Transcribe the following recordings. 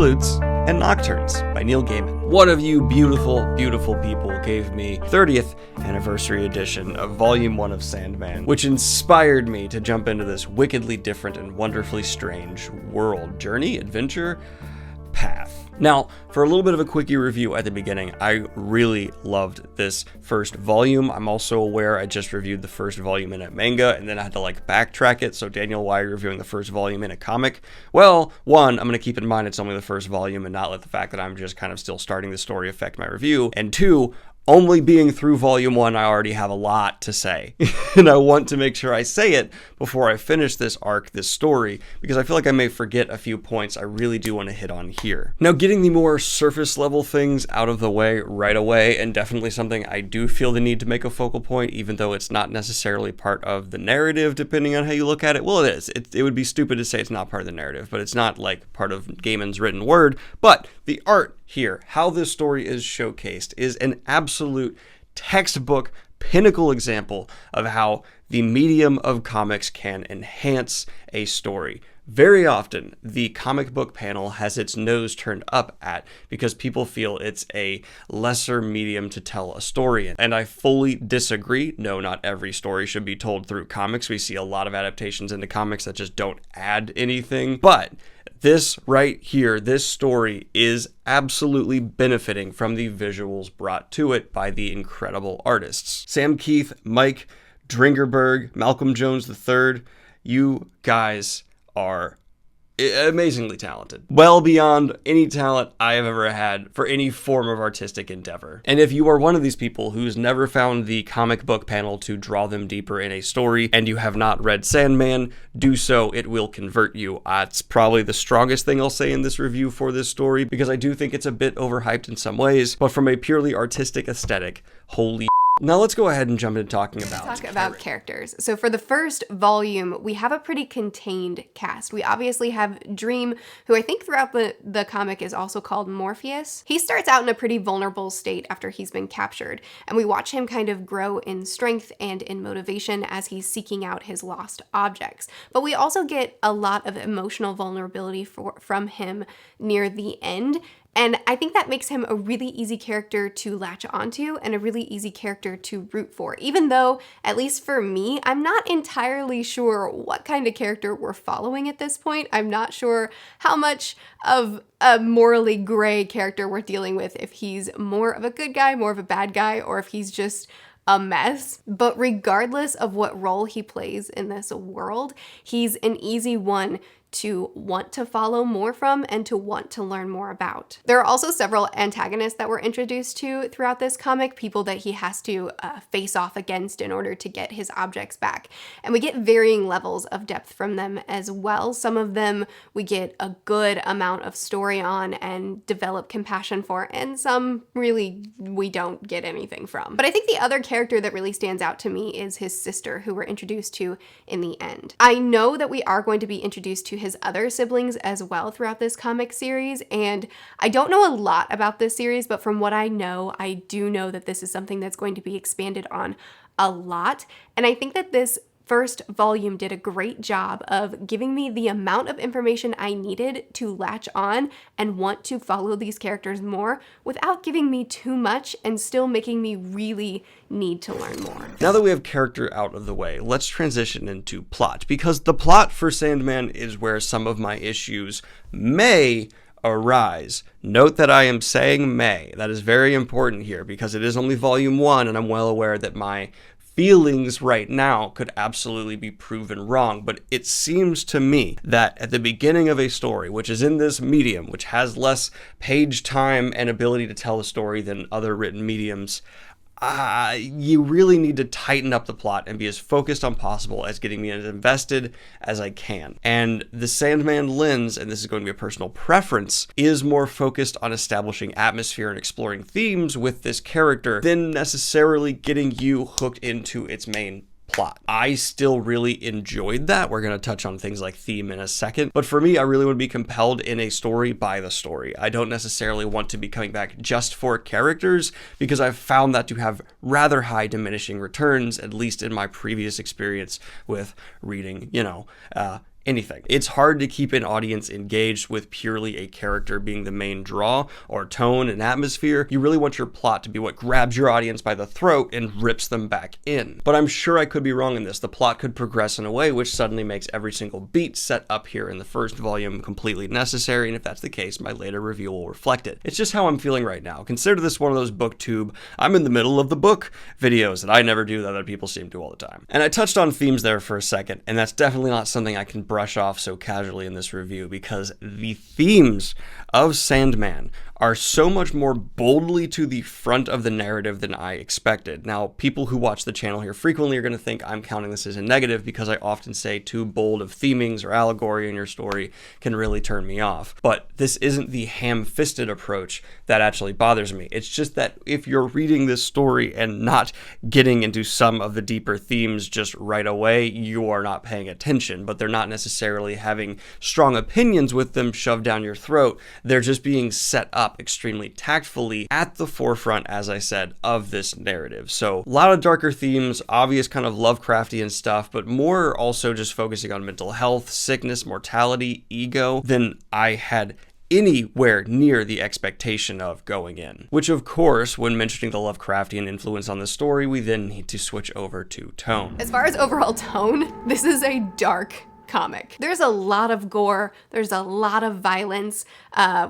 Preludes and Nocturnes by Neil Gaimen. One of you beautiful, beautiful people gave me 30th anniversary edition of Volume 1 of Sandman, which inspired me to jump into this wickedly different and wonderfully strange world, journey, adventure, path. Now, for a little bit of a quickie review at the beginning, I really loved this first volume. I'm also aware I just reviewed the first volume in a manga, and then I had to backtrack it. So Daniel, why are you reviewing the first volume in a comic? Well, one, I'm going to keep in mind it's only the first volume and not let the fact that I'm just kind of still starting the story affect my review. And two, only being through volume 1, I already have a lot to say. And I want to make sure I say it before I finish this arc, this story, because I feel like I may forget a few points I really do want to hit on here. Now, getting the more surface level things out of the way right away, and definitely something I do feel the need to make a focal point, even though it's not necessarily part of the narrative, depending on how you look at it. Well, it is. It would be stupid to say it's not part of the narrative, but it's not part of Gaiman's written word. But the art here, how this story is showcased, is an absolute textbook pinnacle example of how the medium of comics can enhance a story. Very often, the comic book panel has its nose turned up at because people feel it's a lesser medium to tell a story in. And I fully disagree. No, not every story should be told through comics. We see a lot of adaptations into comics that just don't add anything. But this right here, this story is absolutely benefiting from the visuals brought to it by the incredible artists. Sam Keith, Mike Dringerberg, Malcolm Jones III, you guys are amazingly talented. Well beyond any talent I have ever had for any form of artistic endeavor. And if you are one of these people who's never found the comic book panel to draw them deeper in a story, and you have not read Sandman, do so. It will convert you. It's probably the strongest thing I'll say in this review for this story, because I do think it's a bit overhyped in some ways, but from a purely artistic aesthetic, holy. Now let's go ahead and jump into talking about characters. So for the first volume, we have a pretty contained cast. We obviously have Dream, who I think throughout the comic is also called Morpheus. He starts out in a pretty vulnerable state after he's been captured, and we watch him kind of grow in strength and in motivation as he's seeking out his lost objects. But we also get a lot of emotional vulnerability from him near the end. And I think that makes him a really easy character to latch onto and a really easy character to root for, even though, at least for me, I'm not entirely sure what kind of character we're following at this point. I'm not sure how much of a morally gray character we're dealing with, if he's more of a good guy, more of a bad guy, or if he's just a mess. But regardless of what role he plays in this world, he's an easy one to want to follow more from and to want to learn more about. There are also several antagonists that we're introduced to throughout this comic, people that he has to face off against in order to get his objects back. And we get varying levels of depth from them as well. Some of them we get a good amount of story on and develop compassion for, and some really we don't get anything from. But I think the other character that really stands out to me is his sister, who we're introduced to in the end. I know that we are going to be introduced to his other siblings as well throughout this comic series, and I don't know a lot about this series, but from what I know, I do know that this is something that's going to be expanded on a lot, and I think that this first volume did a great job of giving me the amount of information I needed to latch on and want to follow these characters more without giving me too much and still making me really need to learn more. Now that we have character out of the way, let's transition into plot, because the plot for Sandman is where some of my issues may arise. Note that I am saying may. That is very important here because it is only volume 1, and I'm well aware that my feelings right now could absolutely be proven wrong, but it seems to me that at the beginning of a story, which is in this medium, which has less page time and ability to tell a story than other written mediums, you really need to tighten up the plot and be as focused on possible as getting me as invested as I can. And the Sandman lens, and this is going to be a personal preference, is more focused on establishing atmosphere and exploring themes with this character than necessarily getting you hooked into its main plot. I still really enjoyed that. We're going to touch on things like theme in a second, but for me, I really would be compelled in a story by the story. I don't necessarily want to be coming back just for characters, because I've found that to have rather high diminishing returns, at least in my previous experience with reading, anything. It's hard to keep an audience engaged with purely a character being the main draw, or tone and atmosphere. You really want your plot to be what grabs your audience by the throat and rips them back in. But I'm sure I could be wrong in this. The plot could progress in a way which suddenly makes every single beat set up here in the first volume completely necessary, and if that's the case, my later review will reflect it. It's just how I'm feeling right now. Consider this one of those booktube, I'm in the middle of the book videos that I never do that other people seem to all the time. And I touched on themes there for a second, and that's definitely not something I can brush off so casually in this review, because the themes of Sandman are so much more boldly to the front of the narrative than I expected. Now, people who watch the channel here frequently are going to think I'm counting this as a negative because I often say too bold of themings or allegory in your story can really turn me off. But this isn't the ham-fisted approach that actually bothers me. It's just that if you're reading this story and not getting into some of the deeper themes just right away, you are not paying attention. But they're not necessarily having strong opinions with them shoved down your throat. They're just being set up extremely tactfully at the forefront, as I said, of this narrative. So a lot of darker themes, obvious kind of Lovecraftian stuff, but more also just focusing on mental health, sickness, mortality, ego than I had anywhere near the expectation of going in. Which, of course, when mentioning the Lovecraftian influence on the story, we then need to switch over to tone. As far as overall tone, this is a dark comic. There's a lot of gore, there's a lot of violence.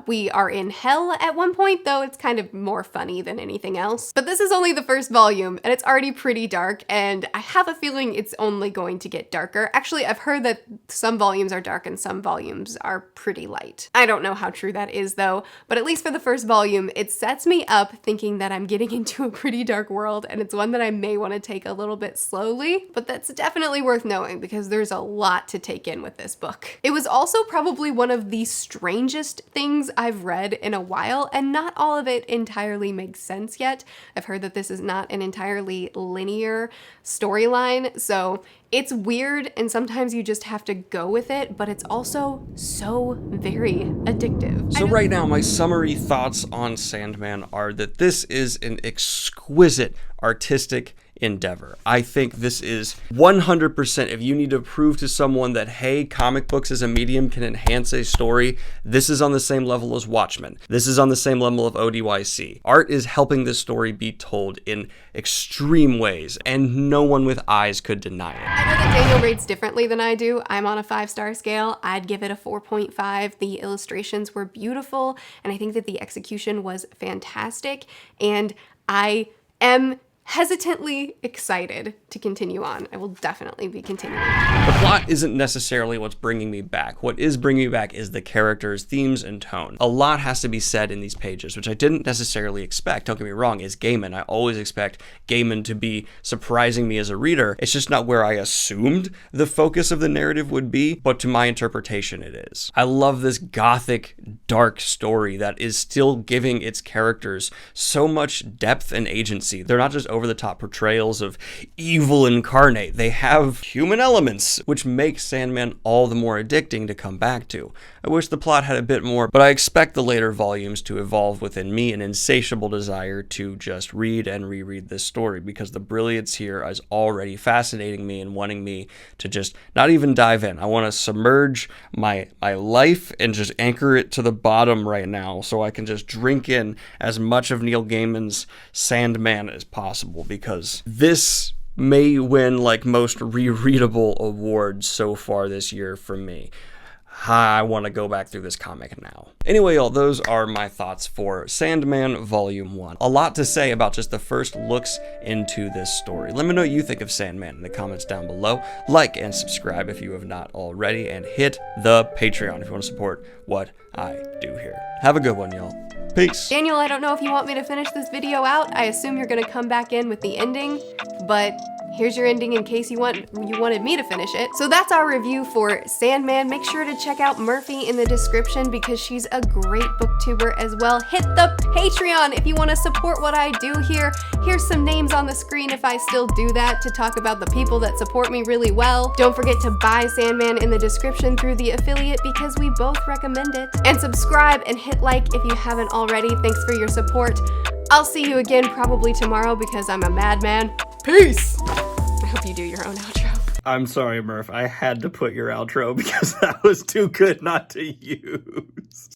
We are in hell at one point, though it's kind of more funny than anything else. But this is only the first volume, and it's already pretty dark, and I have a feeling it's only going to get darker. Actually, I've heard that some volumes are dark and some volumes are pretty light. I don't know how true that is, though, but at least for the first volume, it sets me up thinking that I'm getting into a pretty dark world, and it's one that I may want to take a little bit slowly, but that's definitely worth knowing because there's a lot to take in with this book. It was also probably one of the strangest things I've read in a while, and not all of it entirely makes sense yet. I've heard that this is not an entirely linear storyline, so it's weird and sometimes you just have to go with it, but it's also so very addictive. So right now, my summary thoughts on Sandman are that this is an exquisite artistic endeavor. I think this is 100%, if you need to prove to someone that, hey, comic books as a medium can enhance a story, this is on the same level as Watchmen. This is on the same level of ODYC. Art is helping this story be told in extreme ways, and no one with eyes could deny it. I know that Daniel rates differently than I do. I'm on a 5-star scale. I'd give it a 4.5. The illustrations were beautiful, and I think that the execution was fantastic, and I am hesitantly excited to continue on. I will definitely be continuing. The plot isn't necessarily what's bringing me back. What is bringing me back is the characters, themes, and tone. A lot has to be said in these pages, which I didn't necessarily expect. Don't get me wrong, is Gaimen. I always expect Gaimen to be surprising me as a reader. It's just not where I assumed the focus of the narrative would be, but to my interpretation it is. I love this gothic, dark story that is still giving its characters so much depth and agency. They're not just over-the-top portrayals of evil incarnate. They have human elements, which make Sandman all the more addicting to come back to. I wish the plot had a bit more, but I expect the later volumes to evolve within me an insatiable desire to just read and reread this story, because the brilliance here is already fascinating me and wanting me to just not even dive in. I want to submerge my life and just anchor it to the bottom right now so I can just drink in as much of Neil Gaiman's Sandman as possible, because this may win like most rereadable awards so far this year for me. I want to go back through this comic now. Anyway, y'all, those are my thoughts for Sandman Volume 1. A lot to say about just the first looks into this story. Let me know what you think of Sandman in the comments down below. Like and subscribe if you have not already, and hit the Patreon if you want to support what I do here. Have a good one, y'all. Peace. Daniel, I don't know if you want me to finish this video out. I assume you're gonna come back in with the ending, but here's your ending in case you wanted me to finish it. So that's our review for Sandman. Make sure to check out Merphy in the description because she's a great booktuber as well. Hit the Patreon if you want to support what I do here. Here's some names on the screen if I still do that to talk about the people that support me really well. Don't forget to buy Sandman in the description through the affiliate because we both recommend it. And subscribe and hit like if you haven't already. Thanks for your support. I'll see you again probably tomorrow because I'm a madman. Peace! I hope you do your own outro. I'm sorry, Murph. I had to put your outro because that was too good not to use.